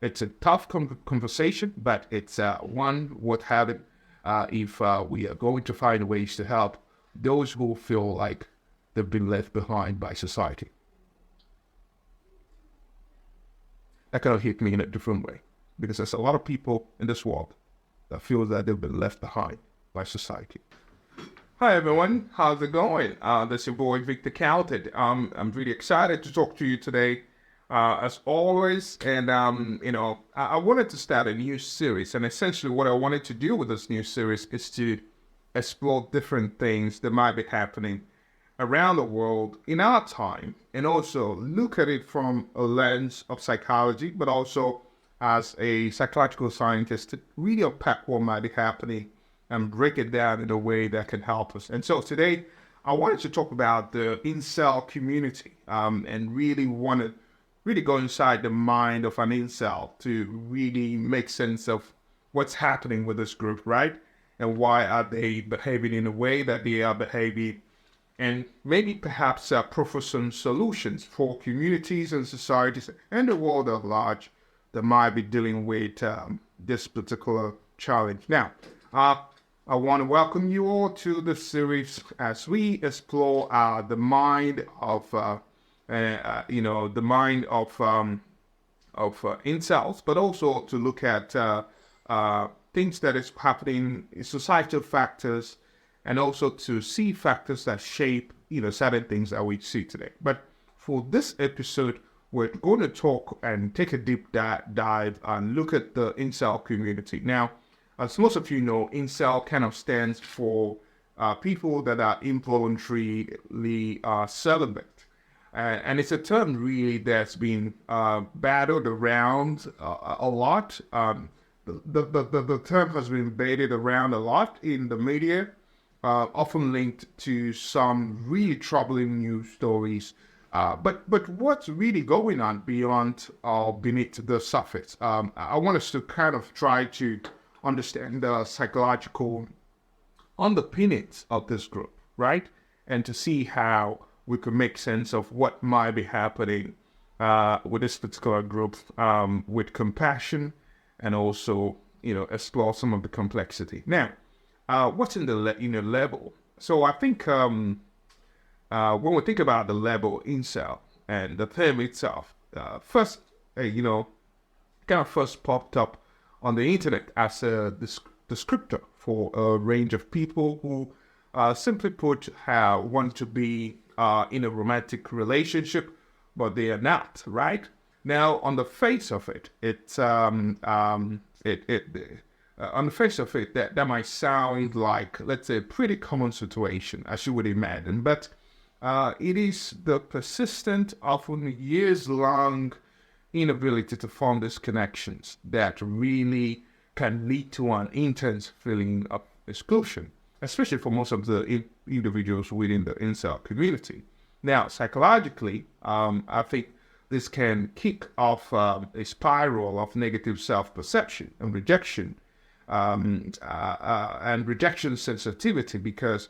It's a tough conversation, but it's one worth having if we are going to find ways to help those who feel like they've been left behind by society. That kind of hit me in a different way because there's a lot of people in this world that feel that they've been left behind by society. Hi everyone, how's it going? This is your boy Victor Calted. I'm really excited to talk to you today, as always. And I wanted to start a new series, and essentially what I wanted to do with this new series is to explore different things that might be happening around the world in our time, and also look at it from a lens of psychology, but also as a psychological scientist to really unpack what might be happening and break it down in a way that can help us. And so today, I wanted to talk about the incel community, and really want to go inside the mind of an incel to really make sense of what's happening with this group, right? And why are they behaving in a way that they are behaving, and maybe perhaps propose some solutions for communities and societies and the world at large that might be dealing with this particular challenge. Now, I want to welcome you all to the series as we explore the mind of incels, but also to look at things that is happening in societal factors, and also to see factors that shape certain things that we see today. But for this episode, we're going to talk and take a deep dive and look at the incel community. Now, as most of you know, incel kind of stands for people that are involuntarily celibate. And it's a term really that's been battled around a lot. The term has been bandied around a lot in the media, often linked to some really troubling news stories. But what's really going on beyond or beneath the surface? I want us to kind of try to understand the psychological underpinnings of this group, right? And to see how we could make sense of what might be happening with this particular group, with compassion, and also, explore some of the complexity. Now, what's in the label? So I think when we think about the label incel and the term itself, first, kind of first popped up on the internet as a descriptor for a range of people who, simply put, want to be in a romantic relationship, but they are not, right? Now, on the face of it, on the face of it, that might sound like, let's say, a pretty common situation, as you would imagine, but it is the persistent, often years-long inability to form these connections that really can lead to an intense feeling of exclusion, especially for most of the individuals within the incel community. Now, psychologically, I think this can kick off a spiral of negative self-perception and rejection, and rejection sensitivity, because,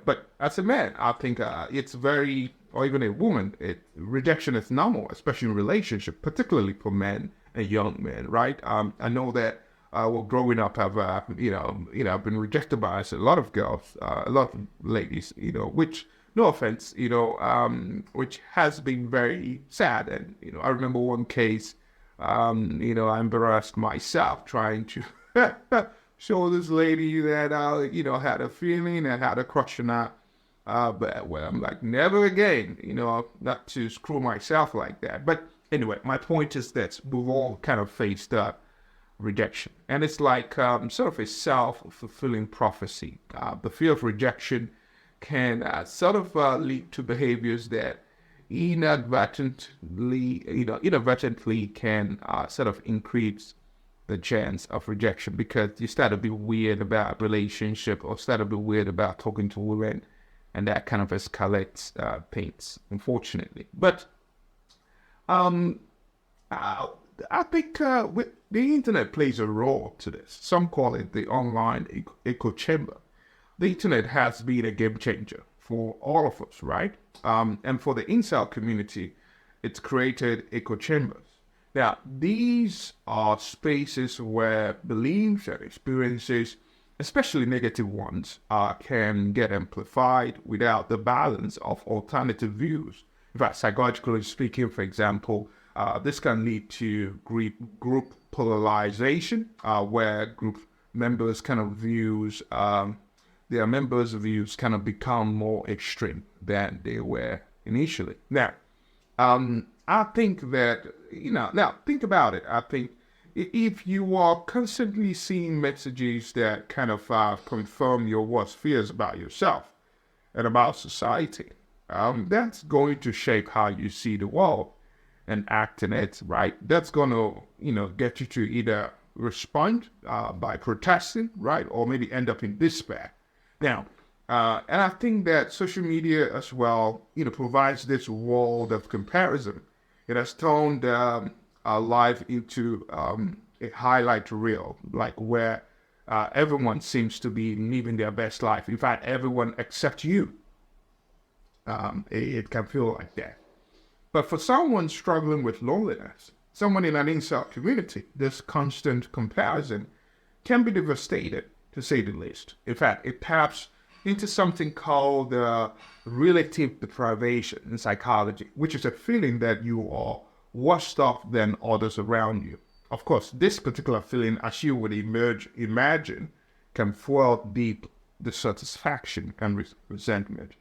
but as a man, I think it's very, or even a woman, rejection is normal, especially in relationship, particularly for men and young men, right? I know that growing up, I've been rejected by a lot of girls, a lot of ladies, which, no offense, which has been very sad. And I remember one case, I embarrassed myself trying to show this lady that had a feeling and had a crush on her. But I'm like, never again, not to screw myself like that. But anyway, my point is that we've all kind of faced rejection. And it's like sort of a self-fulfilling prophecy. The fear of rejection can sort of lead to behaviors that inadvertently can sort of increase the chance of rejection, because you start to be weird about relationship, or start to be weird about talking to women, and that kind of escalates things, unfortunately. But I think the internet plays a role to this. Some call it the online echo chamber. The internet has been a game changer for all of us, right? And for the incel community, it's created echo chambers. Now, these are spaces where beliefs and experiences, especially negative ones, can get amplified without the balance of alternative views. In fact, psychologically speaking, for example, this can lead to group polarization, where group members kind of views, their members' views kind of become more extreme than they were initially. Now, I think that, now think about it. I think if you are constantly seeing messages that kind of confirm your worst fears about yourself and about society, that's going to shape how you see the world and act in it, right? That's going to, get you to either respond by protesting, right? Or maybe end up in despair. Now, and I think that social media as well, provides this world of comparison. It has turned our life into a highlight reel, like where everyone seems to be living their best life. In fact, everyone except you. It can feel like that. But for someone struggling with loneliness, someone in an incel community, this constant comparison can be devastating, to say the least. In fact, it taps into something called relative deprivation in psychology, which is a feeling that you are worse off than others around you. Of course, this particular feeling, as you would imagine, can fuel deep dissatisfaction and resentment.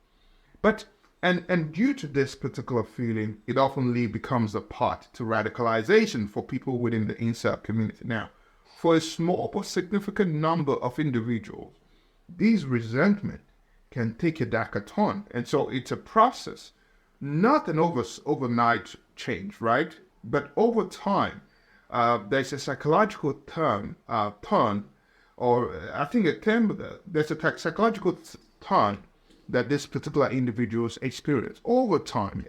But and due to this particular feeling, it often becomes a path to radicalization for people within the incel community. Now, for a small but significant number of individuals, these resentment can take a darker turn. And so it's a process, not an overnight change, right? But over time, there's a psychological turn, or I think a term, there's a psychological turn that this particular individuals experience over time.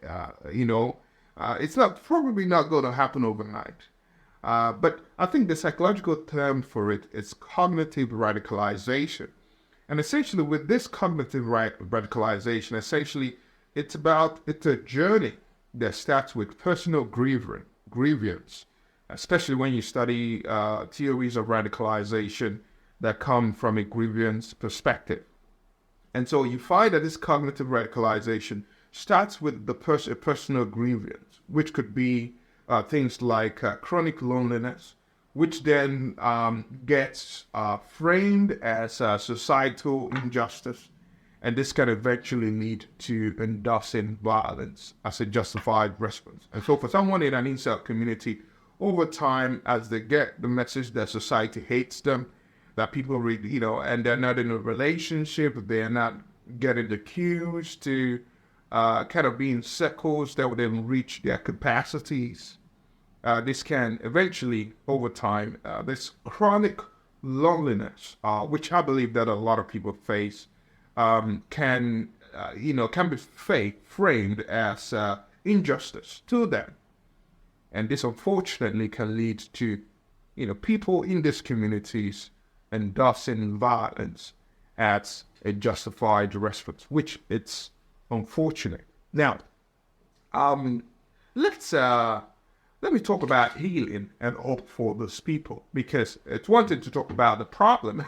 It's probably not going to happen overnight. But I think the psychological term for it is cognitive radicalization. And essentially with this cognitive radicalization, essentially it's a journey that starts with personal grievance, especially when you study theories of radicalization that come from a grievance perspective. And so you find that this cognitive radicalization starts with the personal grievance, which could be things like chronic loneliness, which then gets framed as societal injustice. And this can eventually lead to endorsing violence as a justified response. And so for someone in an incel community, over time, as they get the message that society hates them, that people read, and they're not in a relationship, they're not getting the cues to kind of be in circles that would then reach their capacities. This can eventually, over time, this chronic loneliness, which I believe that a lot of people face, can be framed as injustice to them. And this unfortunately can lead to, people in these communities endorsing violence as a justified response, which it's unfortunate. Now, let me talk about healing and hope for those people, because it's one thing to talk about the problem,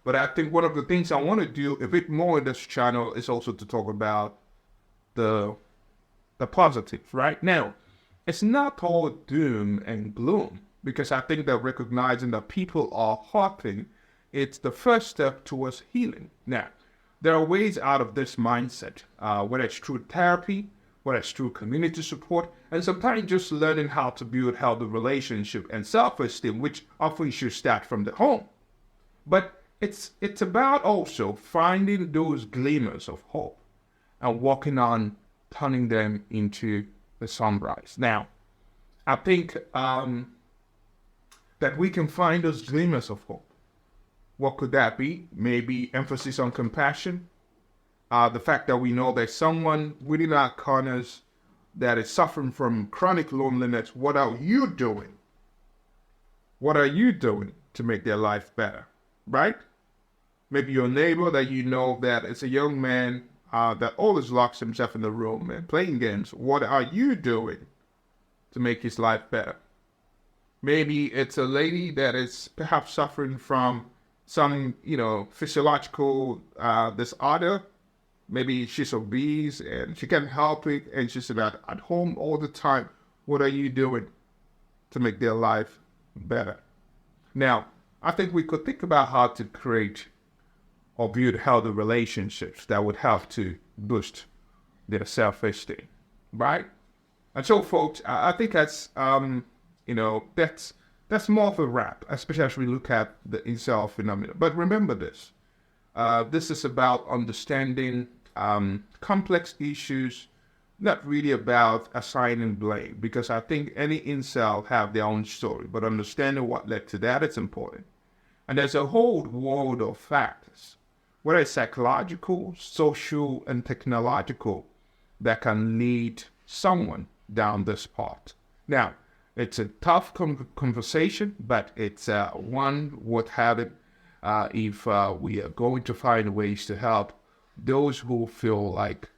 but I think one of the things I want to do a bit more in this channel is also to talk about the positives, right? Now, it's not all doom and gloom, because I think that recognizing that people are hurting, it's the first step towards healing. Now, there are ways out of this mindset, whether it's through therapy, whether it's through community support, and sometimes just learning how to build healthy relationship and self-esteem, which often should start from the home. But it's about also finding those glimmers of hope and working on turning them into the sunrise. Now, I think that we can find those glimmers of hope. What could that be? Maybe emphasis on compassion. The fact that we know there's someone within our corners that is suffering from chronic loneliness. What are you doing? What are you doing to make their life better? Right? Maybe your neighbor that you know that is a young man that always locks himself in the room and playing games. What are you doing to make his life better? Maybe it's a lady that is perhaps suffering from some, physiological disorder. Maybe she's obese and she can't help it, and she's at home all the time. What are you doing to make their life better? Now, I think we could think about how to create or build healthy relationships that would help to boost their self-esteem, right? And so, folks, I think that's more of a wrap, especially as we look at the incel phenomenon. But remember this: this is about understanding complex issues, not really about assigning blame, because I think any incel have their own story, but understanding what led to that is important. And there's a whole world of factors, whether it's psychological, social, and technological, that can lead someone down this path. Now, it's a tough conversation, but it's one worth having if we are going to find ways to help those who feel like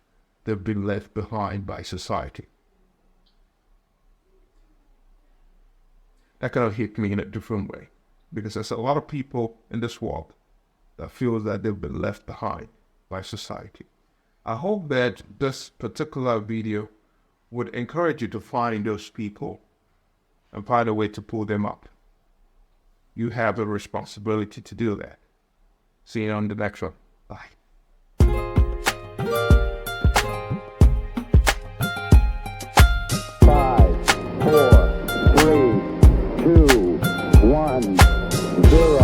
they've been left behind by society. That kind of hit me in a different way, because there's a lot of people in this world that feel that they've been left behind by society. I hope that this particular video would encourage you to find those people and find a way to pull them up. You have a responsibility to do that. See you on the next one. Bye. 5, 4, 3, 2, 1, 0.